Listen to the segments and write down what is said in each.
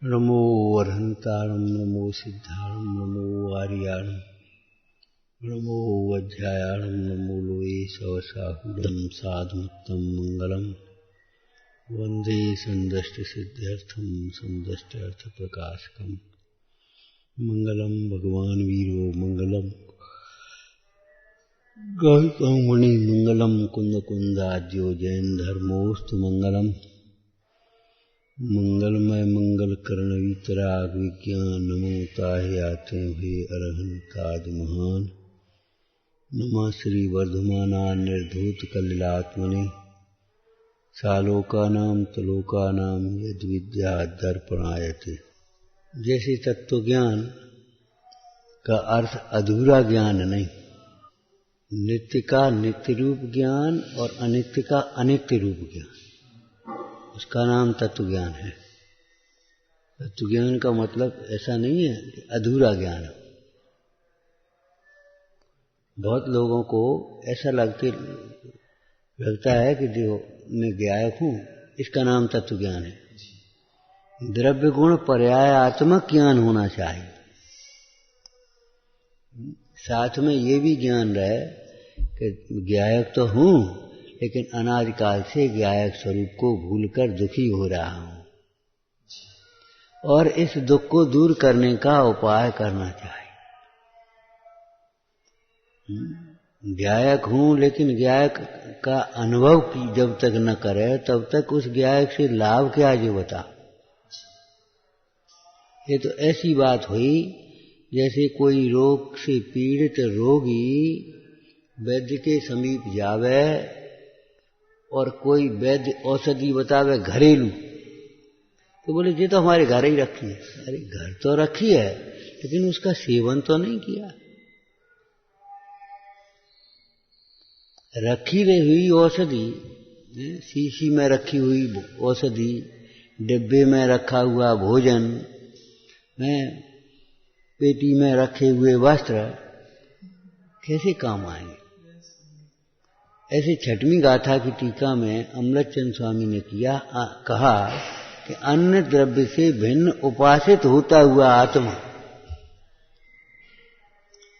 नमो वरहंतारं नमो सिद्धारं नमो आर्याणं नमो वज्रायाणं नमो लोये सवसाहुरं साधुमुत्तं मंगलम वंदे संदष्टसिद्ध्यर्थं संदष्ट्यर्थप्रकाशकं मंगलम भगवान वीरो मंगलम गौतम मुनि मंगलम कुंद कुंदाद्यो जैन धर्मोस्तु मंगलम मंगलमय मंगल करण वितराग विज्ञान नमो ताहे आते हुए अरहन काज महान नमः श्री वर्धमानान निर्धूत कलिलात्मने सालोकानाम तलोकानाम यद विद्या दर्पणायते। जैसे तत्व ज्ञान का अर्थ अधूरा ज्ञान नहीं, नित्य का नित्य रूप ज्ञान और अनित्य का अनित्य रूप ज्ञान, उसका नाम तत्व ज्ञान है। तत्व ज्ञान का मतलब ऐसा नहीं है कि अधूरा ज्ञान हो। बहुत लोगों को ऐसा लगता है कि जो मैं ज्ञायक हूं, इसका नाम तत्व ज्ञान है। द्रव्य गुण पर्याय आत्मक ज्ञान होना चाहिए, साथ में ये भी ज्ञान रहे कि ज्ञायक तो हूं, लेकिन अनादिकाल से ज्ञायक स्वरूप को भूलकर दुखी हो रहा हूं और इस दुख को दूर करने का उपाय करना चाहिए। ज्ञायक हूं, लेकिन ज्ञायक का अनुभव जब तक न करे तब तक उस ज्ञायक से लाभ क्या जो बता। ये तो ऐसी बात हुई जैसे कोई रोग से पीड़ित रोगी वैद्य के समीप जावे और कोई वैद्य औषधि बतावे घरेलू, तो बोले ये तो हमारे घर ही रखी है। अरे घर तो रखी है, लेकिन उसका सेवन तो नहीं किया। रखी हुई औषधि, शीशी में रखी हुई औषधि, डिब्बे में रखा हुआ भोजन, पेटी में रखे हुए वस्त्र कैसे काम आएंगे। ऐसे छठवीं गाथा की टीका में अमृतचंद स्वामी ने कहा कि अन्य द्रव्य से भिन्न उपासित होता हुआ आत्मा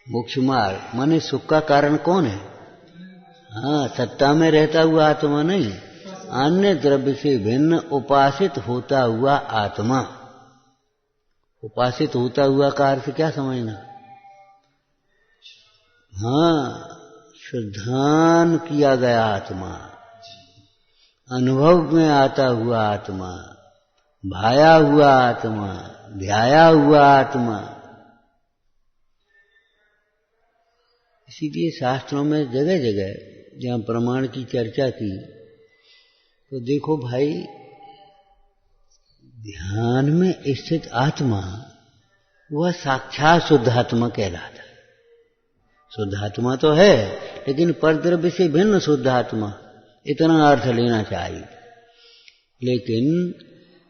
मोक्ष मार्ग माने सुख का कारण कौन है? हाँ, सत्ता में रहता हुआ आत्मा नहीं, अन्य द्रव्य से भिन्न उपासित होता हुआ आत्मा। उपासित होता हुआ का अर्थ क्या समझना? हाँ, शुद्धान किया गया आत्मा, अनुभव में आता हुआ आत्मा, भाया हुआ आत्मा, ध्याया हुआ आत्मा। इसीलिए शास्त्रों में जगह जगह जहां प्रमाण की चर्चा की तो देखो भाई, ध्यान में स्थित आत्मा वह साक्षात शुद्धात्मा कहलाता है। शुद्धात्मा तो है, लेकिन परद्रव्य से भिन्न शुद्धात्मा, इतना अर्थ लेना चाहिए। लेकिन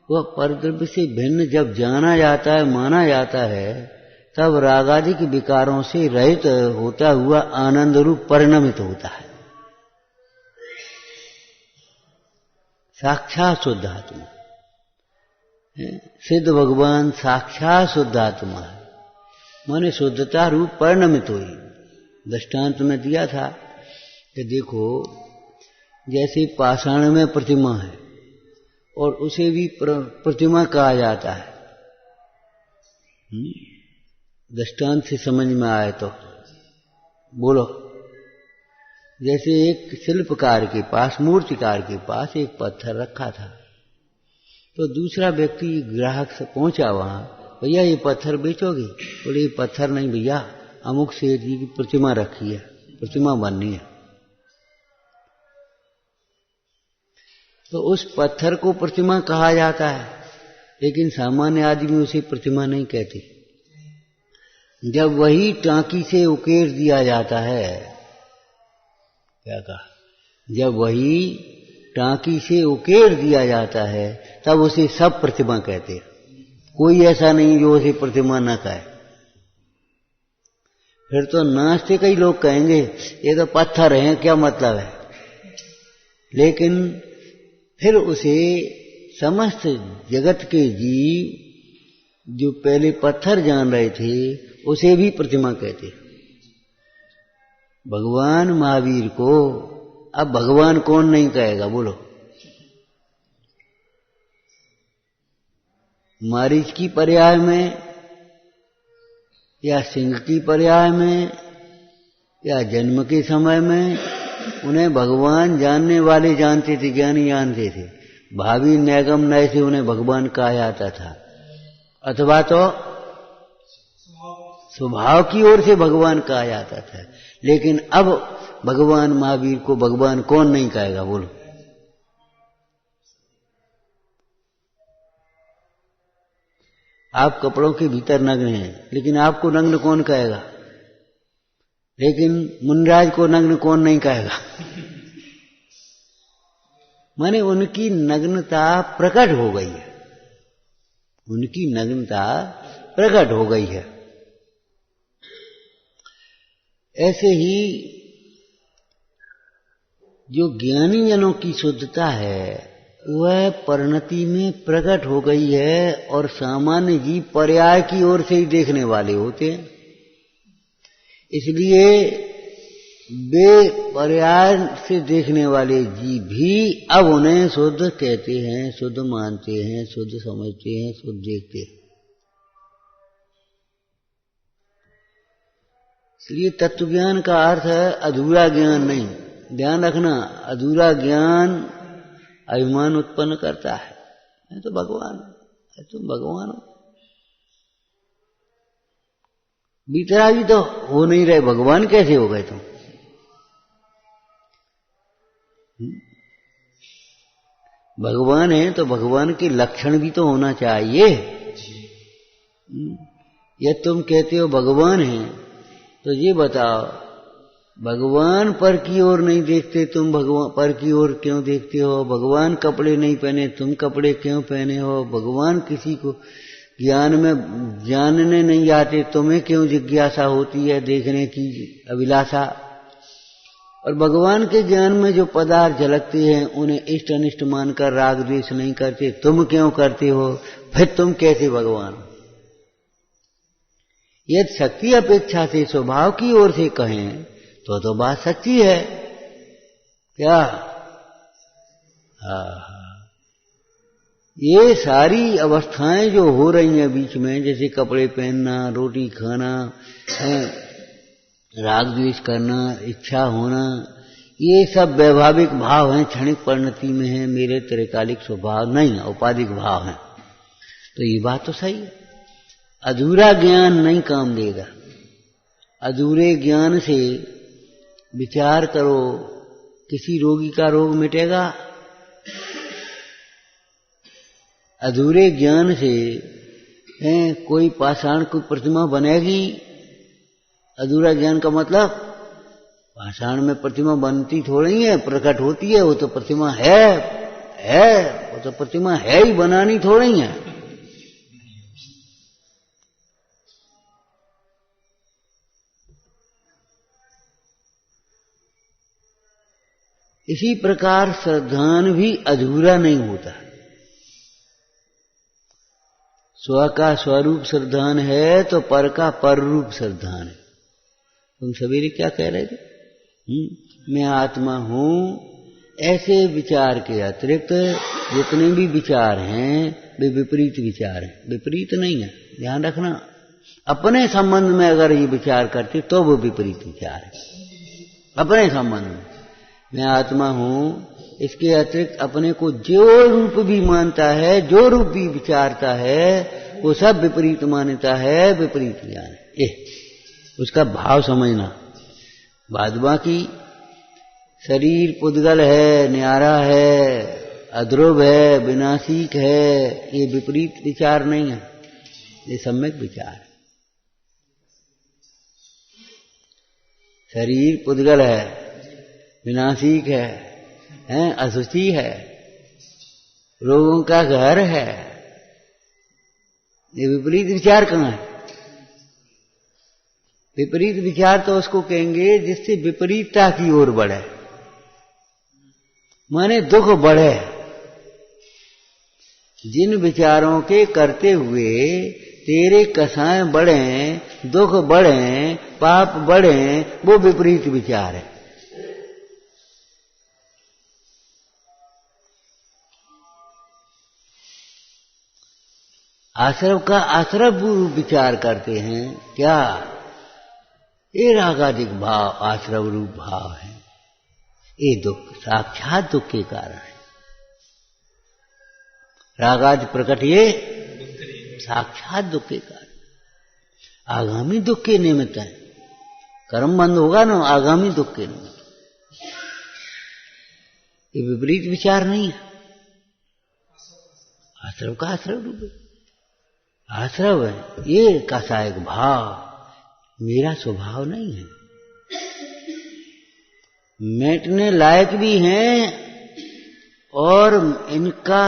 वह परद्रव्य से भिन्न जब जाना जाता है, माना जाता है, तब रागादिक विकारों से रहित होता हुआ आनंद रूप परिणमित होता है। साक्षात शुद्धात्मा, सिद्ध भगवान साक्षात शुद्धात्मा है, माने शुद्धता रूप परिणमित हुई। दृष्टांत में दिया था कि देखो, जैसे पाषाण में प्रतिमा है और उसे भी प्रतिमा कहा जाता है। दृष्टांत से समझ में आए तो बोलो। जैसे एक शिल्पकार के पास, मूर्तिकार के पास एक पत्थर रखा था, तो दूसरा व्यक्ति ग्राहक से पहुंचा वहां, भैया ये पत्थर बेचोगे? बोले ये पत्थर नहीं भैया, अमुक सेठ जी की प्रतिमा रखी है, प्रतिमा बननी है। तो उस पत्थर को प्रतिमा कहा जाता है, लेकिन सामान्य आदमी उसे प्रतिमा नहीं कहते। जब वही टांकी से उकेर दिया जाता है, क्या कहा? जब वही टांकी से उकेर दिया जाता है, तब उसे सब प्रतिमा कहते हैं। कोई ऐसा नहीं जो उसे प्रतिमा न कहे। फिर तो नास्तिक ही लोग कहेंगे ये तो पत्थर है, क्या मतलब है? लेकिन फिर उसे समस्त जगत के जीव जो पहले पत्थर जान रहे थे उसे भी प्रतिमा कहते। भगवान महावीर को अब भगवान कौन नहीं कहेगा बोलो? मारीच की पर्याय में या सिंह की पर्याय में या जन्म के समय में उन्हें भगवान जानने वाले जानते थे, ज्ञानी जानते थे। भावी नैगम नय से उन्हें भगवान कहा जाता था, अथवा तो स्वभाव की ओर से भगवान कहा जाता था। लेकिन अब भगवान महावीर को भगवान कौन नहीं कहेगा बोलो? आप कपड़ों के भीतर नग्न हैं, लेकिन आपको नग्न कौन कहेगा? लेकिन मुनराज को नग्न कौन नहीं कहेगा? माने उनकी नग्नता प्रकट हो गई है, उनकी नग्नता प्रकट हो गई है। ऐसे ही जो ज्ञानी जनों की शुद्धता है वह परिणति में प्रकट हो गई है, और सामान्य जीव पर्याय की ओर से ही देखने वाले होते हैं। इसलिए वे पर्याय से देखने वाले जीव भी अब उन्हें शुद्ध कहते हैं, शुद्ध मानते हैं, शुद्ध समझते हैं, शुद्ध देखते हैं। इसलिए तत्व ज्ञान का अर्थ है अधूरा ज्ञान नहीं। ध्यान रखना, अधूरा ज्ञान अभिमान उत्पन्न करता है। मैं तो भगवान, तुम भगवान हो, भीतरा भी तो हो नहीं रहे, भगवान कैसे हो गए तुम? भगवान है तो भगवान के लक्षण भी तो होना चाहिए। या तुम कहते हो भगवान है तो ये बताओ, भगवान पर की ओर नहीं देखते, तुम भगवान पर की ओर क्यों देखते हो? भगवान कपड़े नहीं पहने, तुम कपड़े क्यों पहने हो? भगवान किसी को ज्ञान में जानने नहीं आते, तुम्हें क्यों जिज्ञासा होती है, देखने की अभिलाषा? और भगवान के ज्ञान में जो पदार्थ झलकते हैं उन्हें इष्ट अनिष्ट मानकर राग द्वेष नहीं करते, तुम क्यों करते हो? फिर तुम कैसे भगवान हो? यदि शक्ति अपेक्षा से स्वभाव की ओर से कहें तो बात सच्ची है क्या? ये सारी अवस्थाएं जो हो रही हैं बीच में, जैसे कपड़े पहनना, रोटी खाना, राग द्वेष करना, इच्छा होना, ये सब वैभाविक भाव हैं, क्षणिक परिणति में है, मेरे त्रिकालिक स्वभाव नहीं, औपाधिक भाव हैं। तो ये बात तो सही है। अधूरा ज्ञान नहीं काम देगा। अधूरे ज्ञान से विचार करो, किसी रोगी का रोग मिटेगा? अधूरे ज्ञान से कोई पाषाण की प्रतिमा बनेगी? अधूरा ज्ञान का मतलब पाषाण में प्रतिमा बनती थोड़ी है, प्रकट होती है। वो तो प्रतिमा है, वो तो प्रतिमा है ही, बनानी थोड़ी है। इसी प्रकार श्रद्धान भी अधूरा नहीं होता। स्व का स्वरूप श्रद्धान है तो पर का पर रूप श्रद्धान है। तुम सवेरे क्या कह रहे थे? मैं आत्मा हूं, ऐसे विचार के अतिरिक्त जितने भी विचार हैं वे विपरीत विचार हैं। विपरीत नहीं है, ध्यान रखना। अपने संबंध में अगर ये विचार करते तो वो विपरीत विचार है। अपने संबंध में मैं आत्मा हूं, इसके अतिरिक्त अपने को जो रूप भी मानता है, जो रूप भी विचारता है, वो सब विपरीत मान्यता है, विपरीत ज्ञान है। उसका भाव समझना। बाद बाकी शरीर पुद्गल है, न्यारा है, अध्रुव है, विनाशिक है, ये विपरीत विचार नहीं है, ये सम्यक विचार है। शरीर पुद्गल है, विनाशिक है, अशुचि है, रोगों का घर है, ये विपरीत विचार कहाँ है? विपरीत विचार तो उसको कहेंगे जिससे विपरीतता की ओर बढ़े, माने दुख बढ़े। जिन विचारों के करते हुए तेरे कसाएं बढ़े, दुख बढ़े, पाप बढ़े, वो विपरीत विचार है। आश्रव का आश्रव विचार करते हैं क्या? ये रागादिक भाव आश्रव रूप भाव है। ये दुख साक्षात दुख के कारण है। रागादि प्रकट ये साक्षात दुख के कारण, आगामी दुख के निमित्त है। कर्म बंद होगा ना आगामी दुख के निमित्त। ये विपरीत विचार नहीं है। आश्रव का आश्रव रूप है, आश्रव है। ये कसायक भाव मेरा स्वभाव नहीं है। मिटने लायक भी हैं और इनका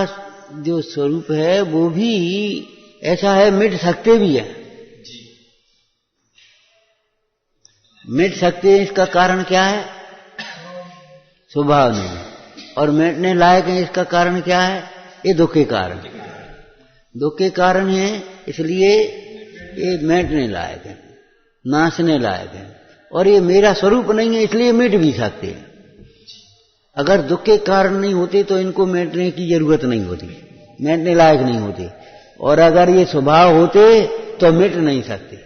जो स्वरूप है वो भी ऐसा है, मिट सकते भी है। मिट सकते हैं, इसका कारण क्या है? स्वभाव नहीं। और मिटने लायक है, इसका कारण क्या है? ये दुख के कारण। दुख के कारण है, इसलिए ये मिटने लायक है, नाशने लायक है। और ये मेरा स्वरूप नहीं है, इसलिए मिट भी सकते हैं। अगर दुख के कारण नहीं होते तो इनको मिटने की जरूरत नहीं होती, मिटने लायक नहीं होते। और अगर ये स्वभाव होते तो मिट नहीं सकते।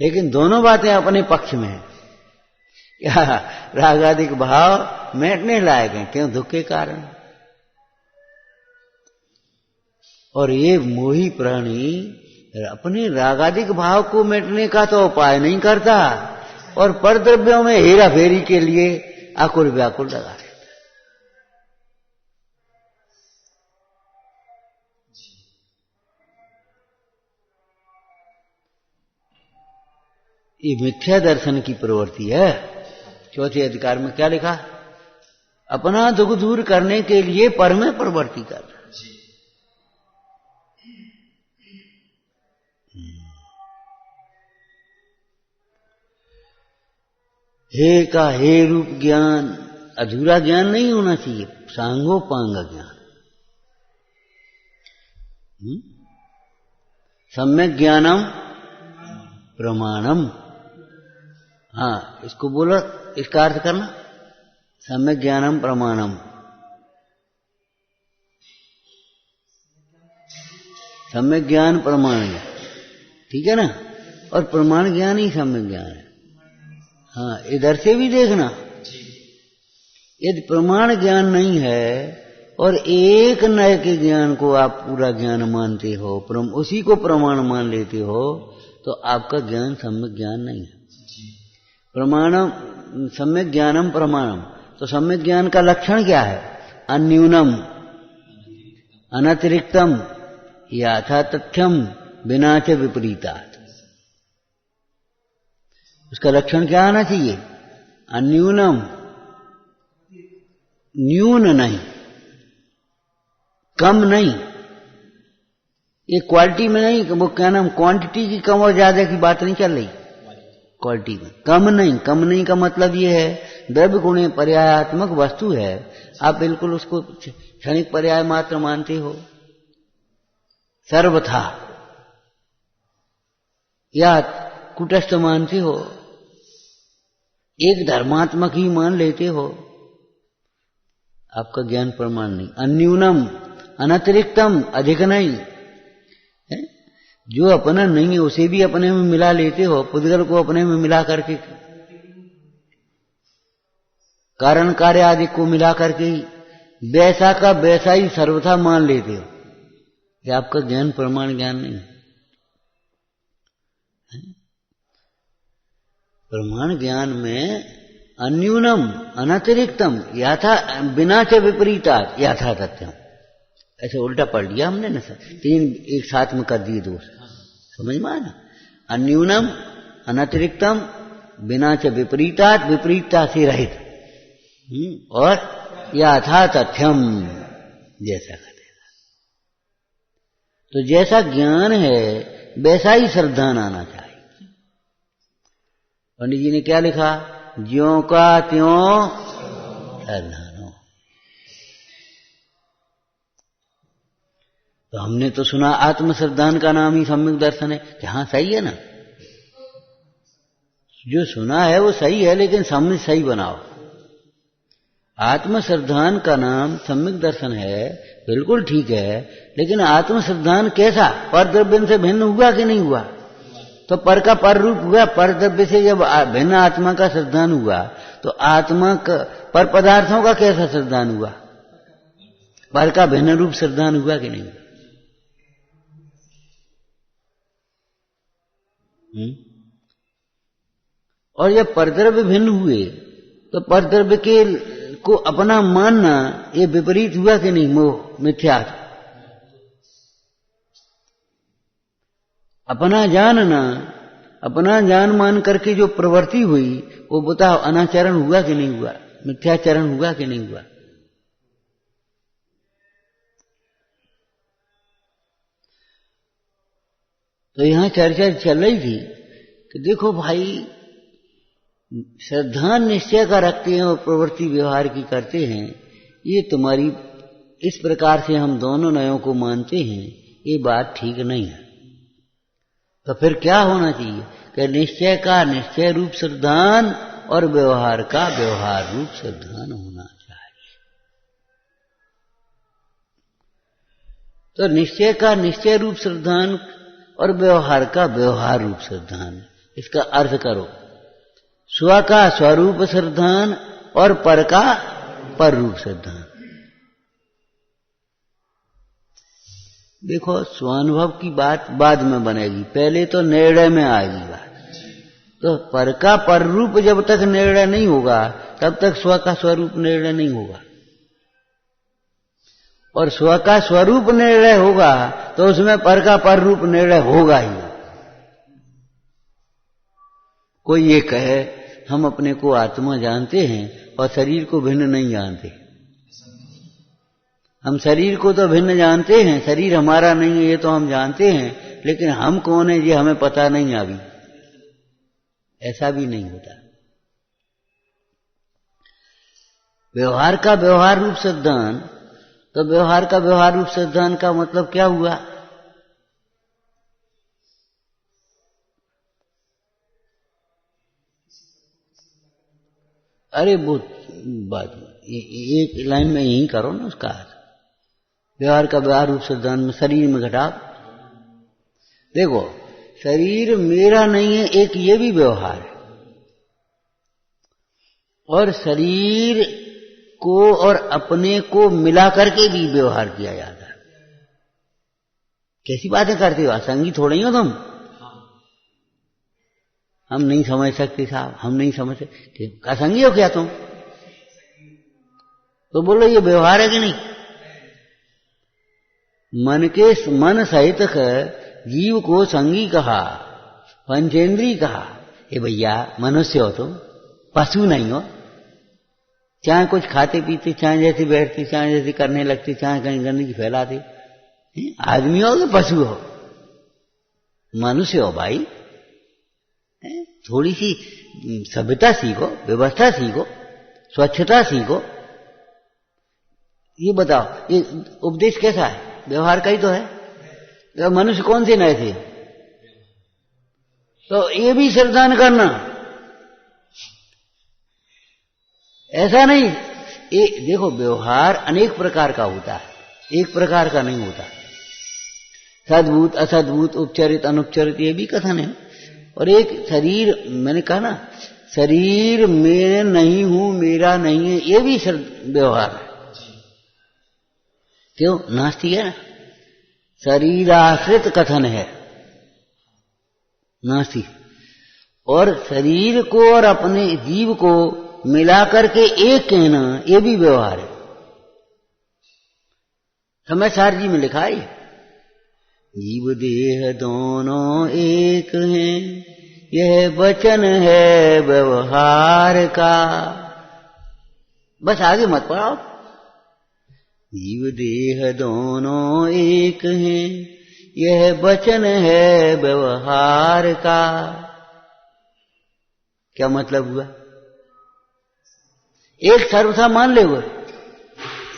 लेकिन दोनों बातें अपने पक्ष में है। क्या रागादिक भाव मिटने लायक है, क्यों? दुख के कारण। और ये मोही प्राणी अपने रागादिक भाव को मिटने का तो उपाय नहीं करता और परद्रव्यों में हेरा फेरी के लिए आकुल व्याकुल लगा रहता। ये मिथ्या दर्शन की प्रवृत्ति है। चौथे अधिकार में क्या लिखा? अपना दुख दूर करने के लिए पर में प्रवृत्ति कर। हे का हे रूप ज्ञान अधूरा ज्ञान नहीं होना चाहिए, सांगोपांग ज्ञान। सम्यक ज्ञानम प्रमाणम। हाँ, इसको बोलो, इसका अर्थ करना, सम्यक ज्ञानम प्रमाणम। सम्यक ज्ञान प्रमाण, ठीक है ना? और प्रमाण ज्ञान ही सम्यक ज्ञान है। हाँ, इधर से भी देखना, यदि प्रमाण ज्ञान नहीं है और एक नए के ज्ञान को आप पूरा ज्ञान मानते हो, उसी को प्रमाण मान लेते हो, तो आपका ज्ञान सम्यक ज्ञान नहीं है। प्रमाणम सम्यक ज्ञानम प्रमाणम। तो सम्यक ज्ञान का लक्षण क्या है? अन्यूनम अनतिरिक्तम यथा तथ्यम बिना च विपरीतात्। उसका लक्षण क्या आना चाहिए? अन्यूनम, न्यून नहीं, कम नहीं। ये क्वालिटी में नहीं, वो क्या नाम, क्वांटिटी की कम और ज्यादा की बात नहीं चल रही। क्वालिटी में कम नहीं। कम नहीं का मतलब ये है द्रव्य गुणे पर्यायात्मक वस्तु है, आप बिल्कुल उसको क्षणिक पर्याय मात्र मानते हो सर्वथा, या कुटस्थ मानते हो, एक धर्मात्मक ही मान लेते हो, आपका ज्ञान प्रमाण नहीं। अन्यूनम अनतिरिक्तम, अधिक नहीं है। जो अपना नहीं है उसे भी अपने में मिला लेते हो, पुद्गल को अपने में मिला करके, कारण कार्य आदि को मिला करके ही वैसा का वैसा ही सर्वथा मान लेते हो। ये आपका ज्ञान प्रमाण ज्ञान नहीं है। प्रमाण ज्ञान में अन्यूनम अनतिरिक्तम यथा बिना च विपरीतात् यथा तथ्यम, ऐसे उल्टा पढ़ लिया हमने ना सर, तीन एक साथ में कर दिए दोष, समझ में आया ना? अन्यूनम अनतिरिक्तम बिना च विपरीतात्, विपरीतता से रहित, और यथा तथ्यम, जैसा कहते हैं। तो जैसा ज्ञान है वैसा ही श्रद्धान आना चाहिए। पंडित जी ने क्या लिखा? ज्यों का त्यों श्रद्धानो। तो हमने तो सुना आत्मश्रद्धान का नाम ही सम्यक दर्शन है, कि हाँ सही है ना, जो सुना है वो सही है, लेकिन समझ सही बनाओ। आत्मश्रद्धान का नाम सम्यक दर्शन है, बिल्कुल ठीक है, लेकिन आत्मश्रद्धान कैसा, पर द्रव्य से भिन्न हुआ कि नहीं हुआ? तो पर का पर रूप हुआ, पर द्रव्य से जब भिन्न आत्मा का श्रद्धान हुआ तो आत्मा का पर पदार्थों का कैसा श्रद्धान हुआ? पर का भिन्न रूप श्रद्धान हुआ कि नहीं हुआ? और जब परद्रव्य भिन्न हुए तो परद्रव्य के को अपना मानना ये विपरीत हुआ कि नहीं? मोह, मिथ्या। अपना जानना, अपना जान मान करके जो प्रवृत्ति हुई वो बताओ अनाचरण हुआ कि नहीं हुआ? मिथ्याचरण हुआ कि नहीं हुआ? तो यहां चर्चा चल रही थी कि देखो भाई, श्रद्धा निश्चय का रखते हैं और प्रवृत्ति व्यवहार की करते हैं, ये तुम्हारी इस प्रकार से हम दोनों नयों को मानते हैं, ये बात ठीक नहीं है। तो फिर क्या होना चाहिए कि निश्चय का निश्चय रूप श्रद्धान और व्यवहार का व्यवहार रूप श्रद्धान होना चाहिए। तो निश्चय का निश्चय रूप श्रद्धान और व्यवहार का व्यवहार रूप श्रद्धान, इसका अर्थ करो, स्व का स्वरूप श्रद्धान और पर का पर रूप श्रद्धान। देखो, स्वानुभव की बात बाद में बनेगी, पहले तो निर्णय में आएगी बात। तो पर का पर रूप जब तक निर्णय नहीं होगा तब तक स्व का स्वरूप निर्णय नहीं होगा, और स्व का स्वरूप निर्णय होगा तो उसमें पर का पर रूप निर्णय होगा ही। कोई ये कहे हम अपने को आत्मा जानते हैं और शरीर को भिन्न नहीं जानते। हम शरीर को तो भिन्न जानते हैं, शरीर हमारा नहीं है ये तो हम जानते हैं, लेकिन हम कौन है ये हमें पता नहीं अभी। ऐसा भी नहीं होता। व्यवहार का व्यवहार रूप सिद्धांत, तो व्यवहार का व्यवहार रूप सिद्धांत का मतलब क्या हुआ? अरे वो बात एक लाइन में यही करो ना उसका। व्यवहार का व्यवहार रूप सिद्धांत में शरीर में घटाव। देखो, शरीर मेरा नहीं है, एक ये भी व्यवहार है, और शरीर को और अपने को मिला करके भी व्यवहार किया जाता है। कैसी बातें करते हो, असंगी थोड़े ही हो तुम। हम नहीं समझ सकते साहब, हम नहीं समझ सकते। असंगी हो क्या तुम? तो बोलो ये व्यवहार है कि नहीं? मन सहित जीव को संगी कहा, पंचेंद्री कहा। ए भैया, मनुष्य हो तुम, पशु नहीं हो। चाहे कुछ खाते पीते, चाहे जैसे बैठते, चाहे जैसे करने लगते, चाहे कहीं गंदगी फैलाते, आदमी हो कि पशु हो? मनुष्य हो भाई। थोड़ी सी सभ्यता सीखो, व्यवस्था सीखो, स्वच्छता सीखो। ये बताओ, ये उपदेश कैसा है? व्यवहार का ही तो है। तो मनुष्य कौन से नए थे? तो ये भी श्रद्धान करना, ऐसा नहीं। ये देखो, व्यवहार अनेक प्रकार का होता है, एक प्रकार का नहीं होता। सद्भूत, असद्भूत, उपचरित, अनुपचरित, ये भी कथन है। और एक शरीर, मैंने कहा ना, शरीर में नहीं हूं, मेरा नहीं है, ये भी व्यवहार है। क्यों? नास्तिक है ना, शरीराश्रित कथन है नास्तिक। और शरीर को और अपने जीव को मिलाकर के एक कहना, ये भी व्यवहार है। समय सार जी में लिखा है, जीव देह दोनों एक हैं, यह वचन है व्यवहार का। बस आगे मत पढ़ाओ। जीव देह दोनों एक हैं, यह वचन है व्यवहार का। क्या मतलब हुआ? एक सर्वथा मान ले वो,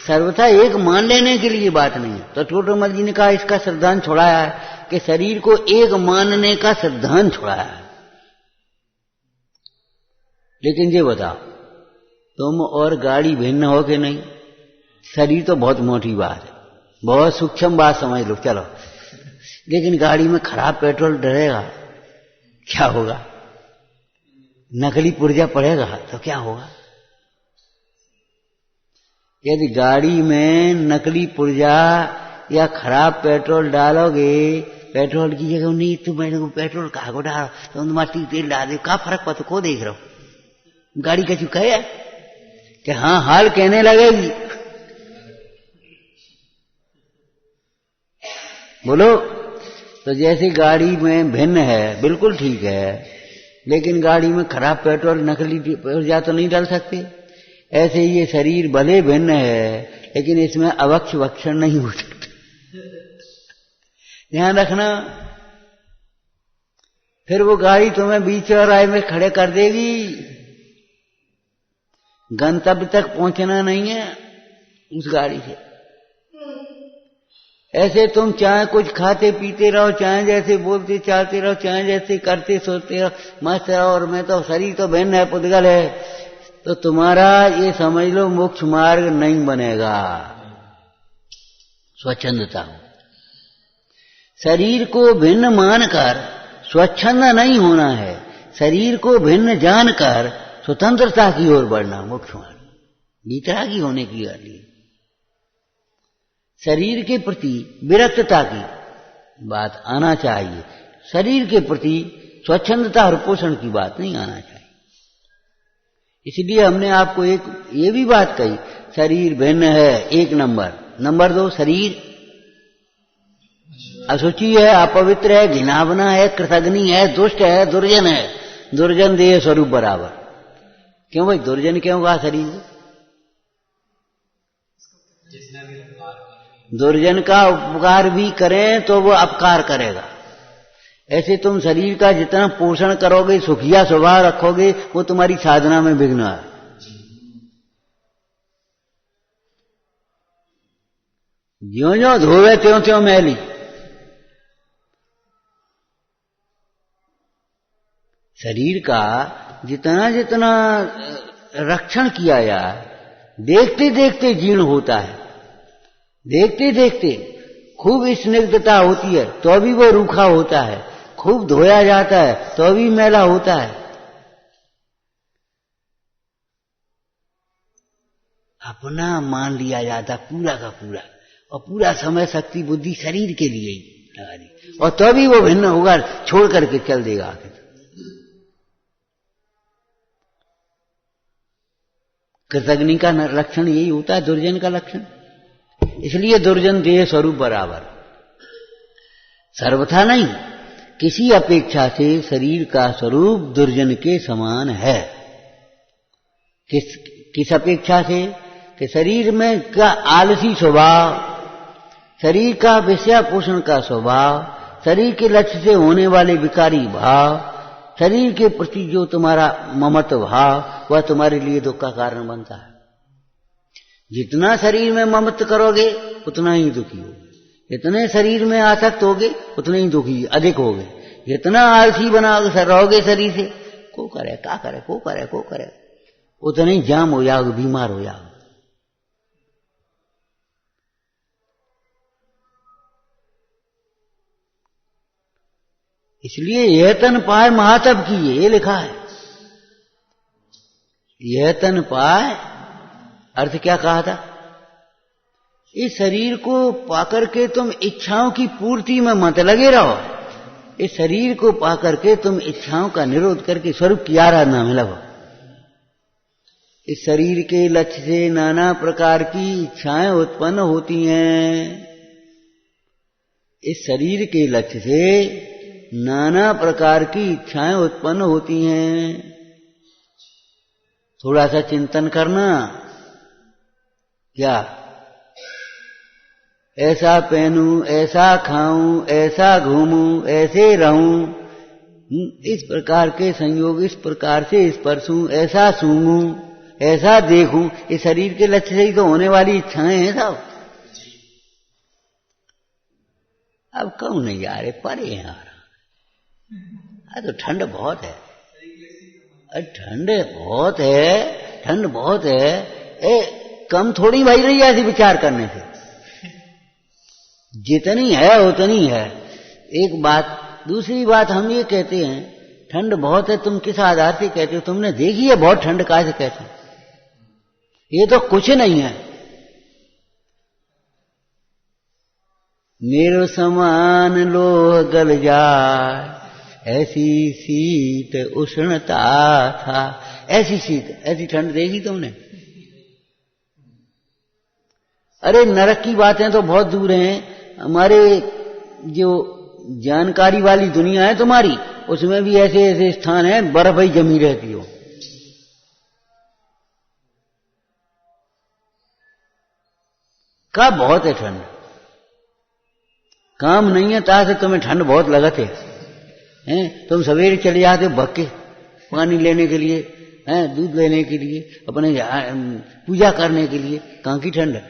सर्वथा एक मान लेने के लिए बात नहीं है। तो टोटोमल जी ने कहा इसका सिद्धांत छोड़ाया है कि शरीर को एक मानने का सिद्धांत छोड़ाया है। लेकिन ये बताओ, तुम और गाड़ी भिन्न हो कि नहीं? शरीर तो बहुत मोटी बात है, बहुत सूक्ष्म बात समझ लो, चलो। लेकिन गाड़ी में खराब पेट्रोल डलेगा, क्या होगा? नकली पुर्जा पड़ेगा तो क्या होगा? यदि गाड़ी में नकली पुर्जा या खराब पेट्रोल डालोगे, पेट्रोल की जगह नहीं तो मेरे को पेट्रोल कहाँ को डालो, तो तुम्हारी तेल डाल दे, क्या फर्क पड़ता? को देख रहा हो? गाड़ी का चुका है कि हाँ हाल कहने लगेगी। बोलो। तो जैसे गाड़ी में भिन्न है, बिल्कुल ठीक है, लेकिन गाड़ी में खराब पेट्रोल नकली पुर्जा तो नहीं डाल सकते। ऐसे ही ये शरीर भले भिन्न है, लेकिन इसमें अवक्ष वक्षण नहीं हो सकता। ध्यान रखना। फिर वो गाड़ी तुम्हें बीच चौराहे में खड़े कर देगी, गंतव्य तक पहुंचना नहीं है उस गाड़ी से। ऐसे तुम चाहे कुछ खाते पीते रहो, चाहे जैसे बोलते चाहते रहो, चाहे जैसे करते सोते रहो, मस्त रहो, और मैं तो शरीर तो भिन्न है, पुद्गल है, तो तुम्हारा ये समझ लो मोक्ष मार्ग नहीं बनेगा। स्वच्छंदता हो, शरीर को भिन्न मानकर स्वच्छंद नहीं होना है, शरीर को भिन्न जानकर स्वतंत्रता की ओर बढ़ना मोक्ष मार्ग, वितरागी होने की लिए। शरीर के प्रति विरक्तता की बात आना चाहिए, शरीर के प्रति स्वच्छंदता और पोषण की बात नहीं आना चाहिए। इसलिए हमने आपको एक ये भी बात कही, शरीर भिन्न है, एक नंबर। नंबर 2, शरीर अशुचि है, अपवित्र है, घिनावना है, कृतघ्नि है, दुष्ट है, दुर्जन है। दुर्जन देह स्वरूप बराबर। क्यों भाई दुर्जन क्यों कहा शरीर को? दुर्जन का उपकार भी करें तो वो अपकार करेगा। ऐसे तुम शरीर का जितना पोषण करोगे, सुखिया स्वभाव रखोगे, वो तुम्हारी साधना में विघ्न है। ज्यों ज्यों धोवे त्यों त्यों मैली। शरीर का जितना जितना रक्षण किया जाए, देखते देखते जीर्ण होता है, देखते देखते खूब स्निग्धता होती है तो भी वो रूखा होता है, खूब धोया जाता है तो भी मैला होता है। अपना मान लिया जाता पूरा का पूरा, और पूरा समय शक्ति बुद्धि शरीर के लिए ही लगा दी, और तो भी वो भिन्न होगा, छोड़ करके चल देगा आगे। कृतघ्नि का लक्षण यही होता है, दुर्जन का लक्षण। इसलिए दुर्जन देह स्वरूप बराबर, सर्वथा नहीं, किसी अपेक्षा से शरीर का स्वरूप दुर्जन के समान है। किस अपेक्षा से? कि शरीर में का आलसी स्वभाव, शरीर का विषय पोषण का स्वभाव, शरीर के लक्ष्य से होने वाले विकारी भाव, शरीर के प्रति जो तुम्हारा ममत्व भाव, वह तुम्हारे लिए दुख का कारण बनता है। जितना शरीर में ममत्व करोगे उतना ही दुखी होगे, इतने शरीर में आसक्त होगे उतने ही दुखी अधिक होगे। जितना आलसी बना रहोगे शरीर से, को करे क्या करे, को करे को करे, उतने ही जाम हो जाओगे, बीमार हो जाओगे। इसलिए यह तन पाए महातप की, ये लिखा है। यह तन पाए अर्थ क्या कहा था? इस शरीर को पाकर के तुम इच्छाओं की पूर्ति में मत लगे रहो, इस शरीर को पाकर के तुम इच्छाओं का निरोध करके स्वरूप की आराधना में लगो। इस शरीर के लक्ष्य से नाना प्रकार की इच्छाएं उत्पन्न होती हैं, इस शरीर के लक्ष्य से नाना प्रकार की इच्छाएं उत्पन्न होती हैं। थोड़ा सा चिंतन करना, क्या ऐसा पहनूं, ऐसा खाऊं, ऐसा घूमूं, ऐसे रहूं, इस प्रकार के संयोग, इस प्रकार से स्पर्शूं, ऐसा सूंघूं, ऐसा देखूं, ये शरीर के लक्ष्य से ही तो होने वाली इच्छाएं हैं सब। अब क्यों नहीं जा रहे, परे हैं यार। तो ठंड बहुत है, ठंड बहुत है, ठंड बहुत है। कम थोड़ी भाई रही है ऐसी विचार करने से, जितनी है उतनी है। एक बात। दूसरी बात, हम ये कहते हैं ठंड बहुत है, तुम किस आधार से कहते हो? तुमने देखी है बहुत ठंड काहे से कहते हो? ये तो कुछ नहीं है। मेरो समान लोह गल जाए, ऐसी शीत उष्णता था। ऐसी शीत, ऐसी ठंड देखी तुमने? अरे नरक की बातें तो बहुत दूर हैं। हमारे जो जानकारी वाली दुनिया है तुम्हारी, उसमें भी ऐसे ऐसे स्थान हैं बर्फ ही जमी रहती हो। कब बहुत है ठंड, काम नहीं है ता से तुम्हें ठंड बहुत लगत है। तुम सवेरे चले जाते भक्के पानी लेने के लिए, दूध लेने के लिए, अपने पूजा करने के लिए। कहाँ की ठंड है?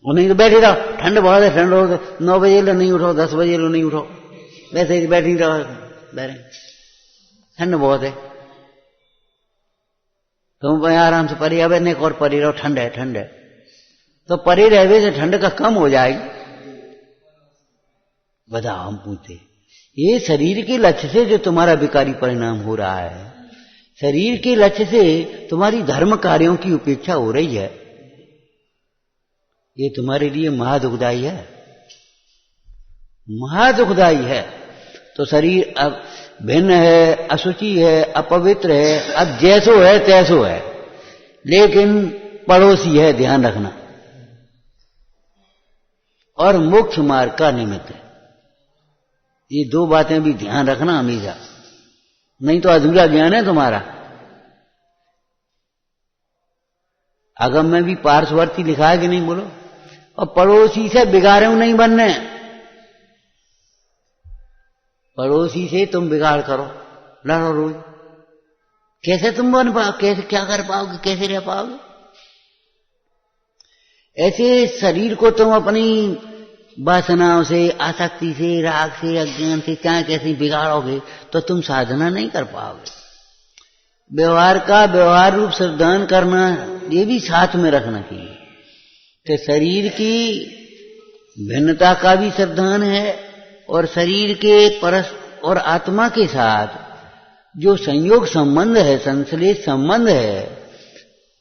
वो नहीं तो बैठे रहो, ठंड बहुत है, ठंड हो 9 बजे लो नहीं उठो, 10 बजे लो नहीं उठो, वैसे ही बैठी रहो, ठंड बहुत है। तुम आराम से परे अब एक और परे रहो, ठंड है ठंड है। तो परे रहने से ठंड का कम हो जाएगी? बताओ। हम पूछते, ये शरीर के लक्ष्य से जो तुम्हारा विकारी परिणाम हो रहा है, शरीर के लक्ष्य से तुम्हारी धर्म कार्यों की उपेक्षा हो रही है, ये तुम्हारे लिए महादुखदायी है, महादुखदायी है। तो शरीर अब भिन्न है, असुचि है, अपवित्र है, अब जैसो है तैसो है, लेकिन पड़ोसी है, ध्यान रखना, और मोक्ष मार्ग का निमित्त है। ये 2 बातें भी ध्यान रखना हमेशा, नहीं तो अधूरा ज्ञान है तुम्हारा। अगम में भी पार्श्ववर्ती लिखा है कि नहीं बोलो? और पड़ोसी से बिगाड़े नहीं बनने, पड़ोसी से तुम बिगाड़ करो, लड़ो रोज, कैसे तुम बन पाओ? कैसे क्या कर पाओगे? कैसे रह पाओगे? ऐसे शरीर को तुम अपनी वासनाओं से, आसक्ति से, राग से, अज्ञान से चाहे कैसे बिगाड़ोगे तो तुम साधना नहीं कर पाओगे। व्यवहार का व्यवहार रूप श्रद्धान करना, ये भी साथ में रखना चाहिए। तो शरीर की भिन्नता का भी श्रद्धान है, और शरीर के परस और आत्मा के साथ जो संयोग संबंध है, संश्लेष संबंध है,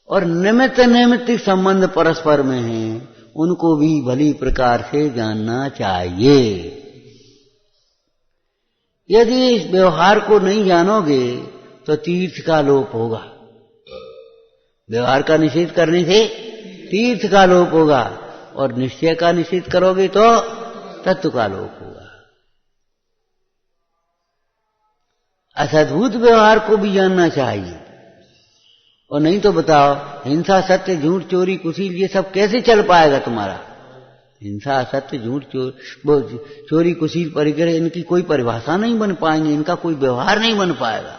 और निमित्त नैमित्तिक संबंध परस्पर में हैं, उनको भी भली प्रकार से जानना चाहिए। यदि इस व्यवहार को नहीं जानोगे तो तीर्थ का लोप होगा। व्यवहार का निषेध करने से तीर्थ का लोप होगा, और निश्चय का निषेध करोगे तो तत्व का लोप होगा। असद्भुत व्यवहार को भी जानना चाहिए। और नहीं तो बताओ, हिंसा, सत्य, झूठ, चोरी, कुशील, ये सब कैसे चल पाएगा तुम्हारा? हिंसा, सत्य, झूठ, चोरी, कुशील, परिग्रह, इनकी कोई परिभाषा नहीं बन पाएंगे, इनका कोई व्यवहार नहीं बन पाएगा।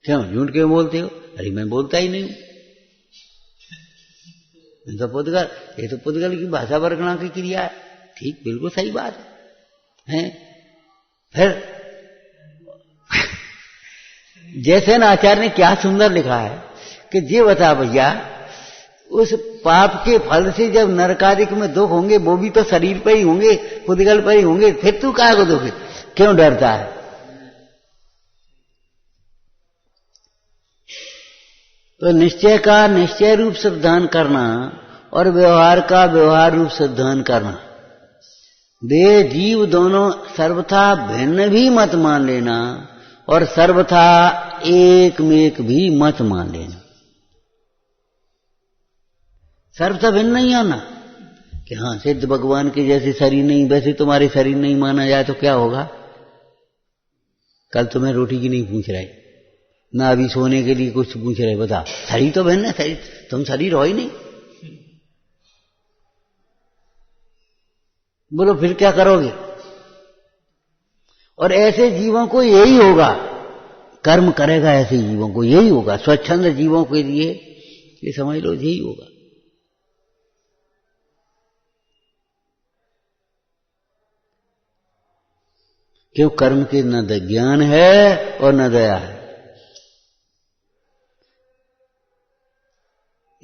क्यों झूठ क्यों बोलते हो? अरे मैं बोलता ही नहीं हूं। तो पुद्गल, ये तो पुद्गल की भाषा वर्गणा की क्रिया है। ठीक, बिल्कुल सही बात है। फिर जैसे न आचार्य ने क्या सुंदर लिखा है कि ये बता भैया, उस पाप के फल से जब नरकादिक में दुख होंगे वो भी तो शरीर पर ही होंगे, पुद्गल पर ही होंगे, फिर तू काहे को दुख क्यों डरता है? तो निश्चय का निश्चय रूप श्रद्धान करना और व्यवहार का व्यवहार रूप श्रद्धान करना, वे जीव दोनों सर्वथा भिन्न भी मत मान लेना और सर्वथा एक में भी मत मान लेना। सर्वथा भिन्न नहीं होना कि हाँ सिद्ध भगवान के जैसे शरीर नहीं, वैसे तुम्हारे शरीर नहीं माना जाए तो क्या होगा? कल तुम्हें रोटी की नहीं पूछ रहे, ना अभी सोने के लिए कुछ पूछ रहे। बता, शरीर तो भिन्न है, शरीर तुम शरीर हो ही नहीं। बोलो फिर क्या करोगे? और ऐसे जीवों को यही होगा कर्म करेगा ऐसे जीवों को, यही होगा। स्वच्छंद जीवों के लिए ये समझ लो यही होगा। क्यों? कर्म के न ज्ञान है और न दया है।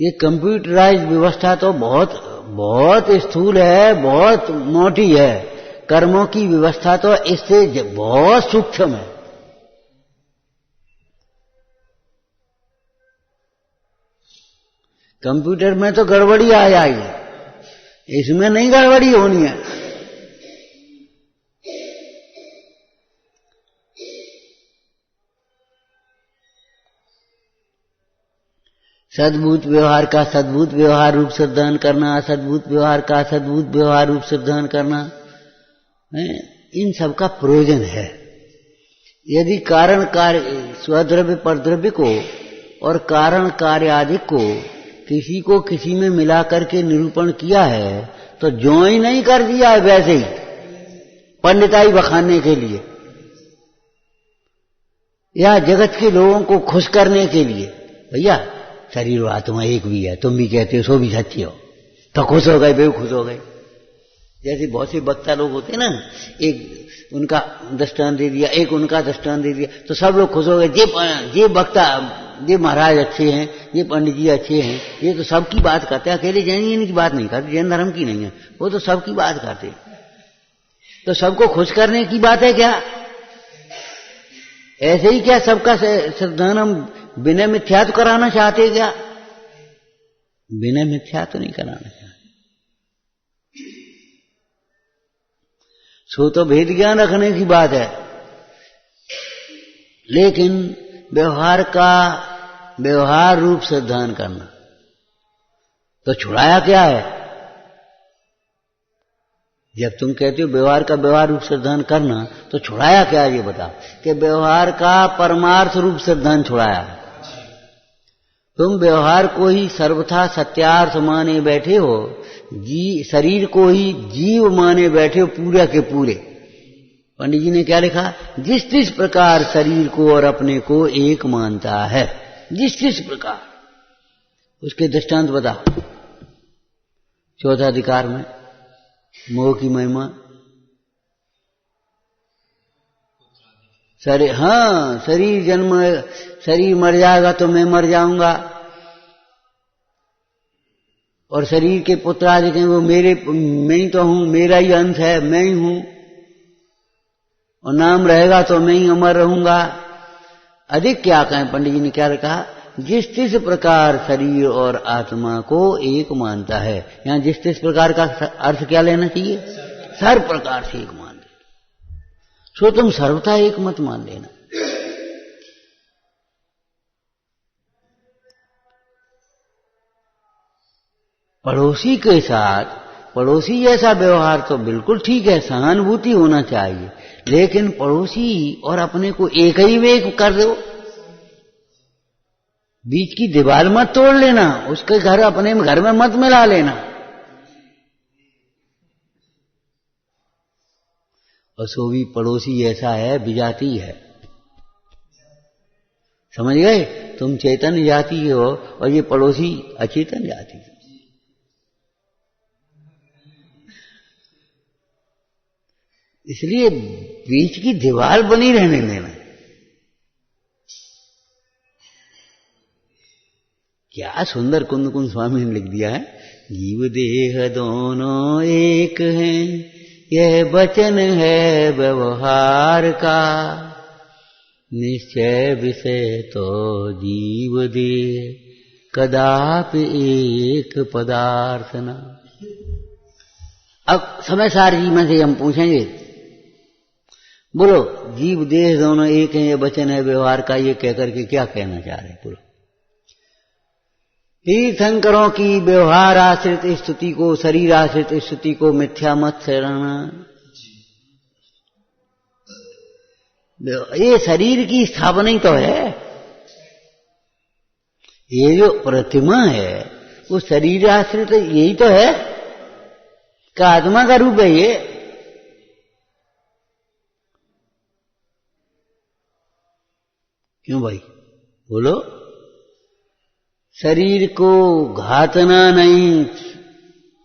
ये कंप्यूटराइज व्यवस्था तो बहुत बहुत स्थूल है, बहुत मोटी है। कर्मों की व्यवस्था तो इससे बहुत सूक्ष्म है। कंप्यूटर में तो गड़बड़ी आ जाएगी, इसमें नहीं गड़बड़ी होनी है। सद्भूत व्यवहार का सद्भूत व्यवहार रूप से धारण करना, असद्भूत व्यवहार का असद्भूत व्यवहार रूप से धारण करना, इन सब का प्रयोजन है। यदि कारण कार्य स्वद्रव्य परद्रव्य को और कारण कार्य आदि को किसी को किसी में मिला करके निरूपण किया है तो जो ही नहीं कर दिया है, वैसे ही पंडिताई बखानने के लिए या जगत के लोगों को खुश करने के लिए। भैया शरीर और आत्मा एक भी है, तुम भी कहते हो, सो भी सच्चे हो, तो खुश हो गए, बेवकूफ हो गए। जैसे बहुत से वक्ता लोग होते हैं ना, एक उनका दृष्टांत दे दिया, एक उनका दृष्टांत दे दिया, तो सब लोग खुश हो गए। ये वक्ता, ये महाराज अच्छे हैं, ये पंडित जी अच्छे हैं, ये तो सबकी बात करते हैं, अकेले जैन की बात नहीं करते, जैन धर्म की नहीं है, वो तो सबकी बात करते। तो सबको खुश करने की बात है क्या? ऐसे ही क्या सबका सिद्धांत हम बिना मिथ्यात्व कराना चाहते क्या? बिना मिथ्यात्व नहीं कराना चाहते। सो तो भेद ज्ञान रखने की बात है, लेकिन व्यवहार का व्यवहार रूप से ध्यान करना तो छुड़ाया क्या है? जब तुम कहते हो व्यवहार का व्यवहार रूप से ध्यान करना तो छुड़ाया क्या है? ये बता कि व्यवहार का परमार्थ रूप से ध्यान छुड़ाया है। तुम व्यवहार को ही सर्वथा सत्यार्थ माने बैठे हो, शरीर को ही जीव माने बैठे हो पूरे के पूरे। पंडित जी ने क्या लिखा? जिस जिस प्रकार शरीर को और अपने को एक मानता है, जिस जिस प्रकार, उसके दृष्टांत बता। चौथा अधिकार में मोह की महिमा। शरीर मर जाएगा तो मैं मर जाऊंगा, और शरीर के पुत्र आदि कहें वो मैं ही तो हूं, मेरा ही अंश है, मैं ही हूं, और नाम रहेगा तो मैं ही अमर रहूंगा। अधिक क्या कहें? पंडित जी ने क्या कहा? जिस जिस प्रकार शरीर और आत्मा को एक मानता है। यहां जिस जिस प्रकार का अर्थ क्या लेना चाहिए? सर्व प्रकार से एक मान लेना। सो तुम सर्वथा एक मत मान लेना। पड़ोसी के साथ पड़ोसी जैसा व्यवहार तो बिल्कुल ठीक है, सहानुभूति होना चाहिए, लेकिन पड़ोसी और अपने को एक ही वे कर दो, बीच की दीवार मत तोड़ लेना, उसके घर अपने घर में मत मिला लेना। और सो भी पड़ोसी ऐसा है, विजाती है। समझ गए? तुम चेतन जाति हो और ये पड़ोसी अचेतन जाति है। इसलिए बीच की दीवार बनी रहने देना। क्या सुंदर कुंद कुंद स्वामी ने लिख दिया है, जीव देह दोनों एक हैं, यह वचन है व्यवहार का, निश्चय विषय तो जीव देह कदापि एक पदार्थ न। अब समय सार जी में से हम पूछेंगे, बोलो जीव देह दोनों एक हैं, ये वचन है व्यवहार का, ये कहकर के क्या कहना चाह रहे हैं? बोलो। तीर्थंकरों की व्यवहार आश्रित स्तुति को, शरीर आश्रित स्तुति को मिथ्या मत ठहराना। ये शरीर की स्थापना ही तो है। ये जो प्रतिमा है वो शरीर आश्रित यही तो है, का आत्मा का रूप है ये। क्यों भाई बोलो? शरीर को घातना नहीं,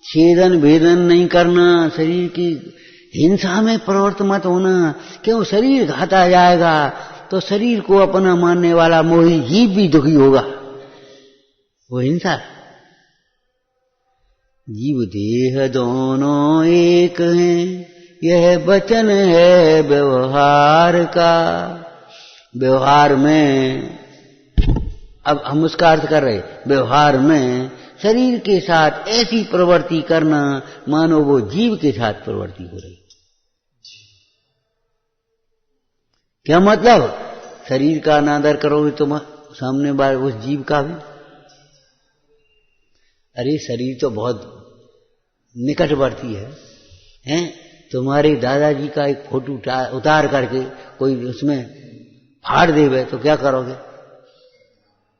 छेदन भेदन नहीं करना, शरीर की हिंसा में प्रवृत्त मत होना। क्यों? शरीर घाता जाएगा तो शरीर को अपना मानने वाला मोही जीव भी दुखी होगा, वो हिंसा। जीव देह दोनों एक हैं, यह वचन है व्यवहार का। व्यवहार में, अब हम उसका अर्थ कर रहे, व्यवहार में शरीर के साथ ऐसी प्रवृत्ति करना मानो वो जीव के साथ प्रवृत्ति हो रही। क्या मतलब? शरीर का अनादर करोगे तो सामने बार उस जीव का भी। अरे शरीर तो बहुत निकटवर्ती है, हैं? तुम्हारे दादाजी का एक फोटो उतार करके कोई उसमें फाड़ देवे तो क्या करोगे?